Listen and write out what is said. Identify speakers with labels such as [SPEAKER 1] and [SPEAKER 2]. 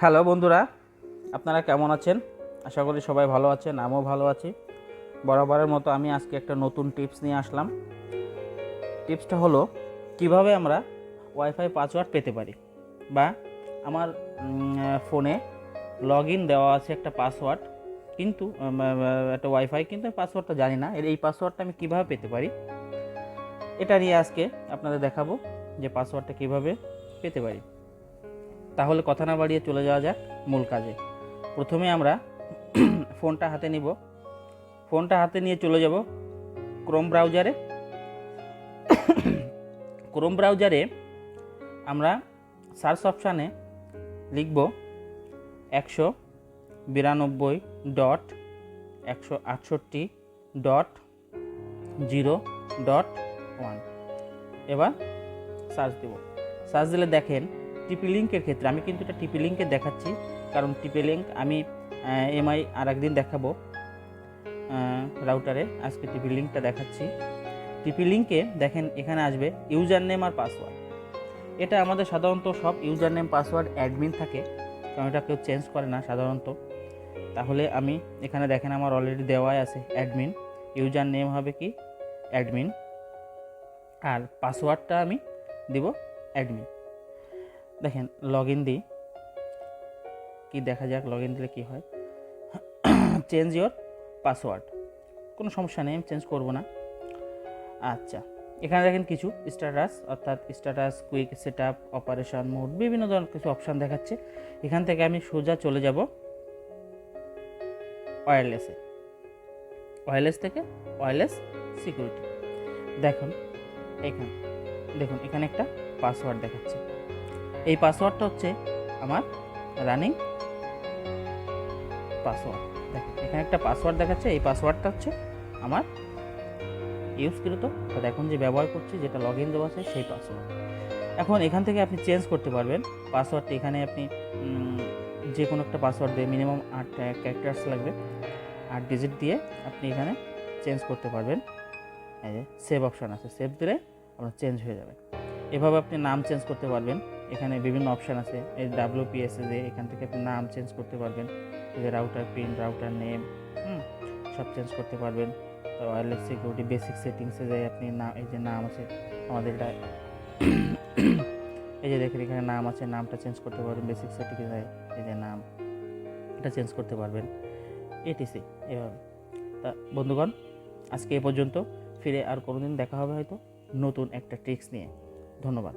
[SPEAKER 1] Hello বন্ধুরা, আপনারা কেমন আছেন? আশা করি সবাই ভালো আছেন, আমিও ভালো আছি। বরাবরের মতো আমি আজকে একটা নতুন টিপস নিয়ে আসলাম। টিপসটা হলো কিভাবে আমরা ওয়াইফাই পাসওয়ার্ড পেতে পারি, বা আমার ফোনে লগ ইন দেওয়া আছে একটা পাসওয়ার্ড, কিন্তু একটা ওয়াইফাই, কিন্তু আমি পাসওয়ার্ডটা জানি না। এই পাসওয়ার্ডটা আমি কীভাবে পেতে পারি এটা নিয়ে আজকে আপনাদের দেখাবো যে পাসওয়ার্ডটা কীভাবে পেতে পারি। তাহলে কথা না বাড়িয়ে চলে যাওয়া যাক মূল কাজে। প্রথমে আমরা ফোনটা হাতে নিব। ফোনটা হাতে নিয়ে চলে যাব ক্রোম ব্রাউজারে। ক্রোম ব্রাউজারে আমরা সার্চ অপশানে লিখব 192.168.0.1। এবার সার্চ দেব। সার্চ দিলে দেখেন টিপি লিঙ্কের ক্ষেত্রে আমি কিন্তু এটা টিপি লিঙ্কে দেখাচ্ছি, কারণ টিপি লিঙ্ক আমি এমআই আর একদিন দেখাবো রাউটারে। আজকে টিপি লিঙ্কটা দেখাচ্ছি। টিপি লিঙ্কে দেখেন এখানে আসবে ইউজার নেম আর পাসওয়ার্ড। এটা আমাদের সাধারণত সব ইউজার নেম পাসওয়ার্ড অ্যাডমিন থাকে, কারণ এটা কেউ চেঞ্জ করে না সাধারণত। তাহলে আমি এখানে দেখেন আমার অলরেডি দেওয়াই আছে অ্যাডমিন। ইউজার নেম হবে কি অ্যাডমিন, আর পাসওয়ার্ডটা আমি দিব অ্যাডমিন। দেখেন লগ ইন দিই, কি দেখা যাক লগ ইন দিলে কী হয়। চেঞ্জ ইওর পাসওয়ার্ড, কোনো সমস্যা নেই, আমি চেঞ্জ করব না। আচ্ছা, এখানে দেখেন কিছু স্ট্যাটাস, অর্থাৎ status, quick set up, operation mode, বিভিন্ন ধরনের কিছু অপশান দেখাচ্ছে। এখান থেকে আমি সোজা চলে যাব ওয়্যারলেসে। ওয়্যারলেস থেকে ওয়্যারলেস সিকিউরিটি। দেখুন এখানে একটা পাসওয়ার্ড দেখাচ্ছে। এই পাসওয়ার্ডটা হচ্ছে আমার রানিং পাসওয়ার্ড। দেখেন এখানে একটা পাসওয়ার্ড দেখাচ্ছে, এই পাসওয়ার্ডটা হচ্ছে আমার ইউজকৃত, এখন যে ব্যবহার করছি, যেটা লগ ইন দেওয়া আছে সেই পাসওয়ার্ড। এখন এখান থেকে আপনি চেঞ্জ করতে পারবেন পাসওয়ার্ডটা। এখানে আপনি যে কোনো একটা পাসওয়ার্ড দিয়ে, মিনিমাম 8 ক্যারেক্টার্স লাগবে, 8 ডিজিট দিয়ে আপনি এখানে চেঞ্জ করতে পারবেন। এই যে সেভ অপশান আছে, সেভ দিলে আপনার চেঞ্জ হয়ে যাবে। এভাবে আপনি নাম চেঞ্জ করতে পারবেন। এখানে বিভিন্ন অপশান আছে, এই WPS যে এখান থেকে আপনি নাম চেঞ্জ করতে পারবেন। এই যে রাউটার পিন, রাউটার নেম, সব চেঞ্জ করতে পারবেন। ওয়্যারলেস সিকিউরিটি বেসিক সেটিংসে যাই আপনি এই যে নাম আছে আমাদের এটা এই যে দেখেন এখানে নাম আছে, নামটা চেঞ্জ করতে পারবেন। বেসিক সেটিংসে যাই এই যে নাম, এটা চেঞ্জ করতে পারবেন, এটিসি এভাবে। তা বন্ধুগণ, আজকে এ পর্যন্ত। ফিরে আর কোনোদিন দেখা হবে হয়তো নতুন একটা ট্রিক্স নিয়ে। ধন্যবাদ।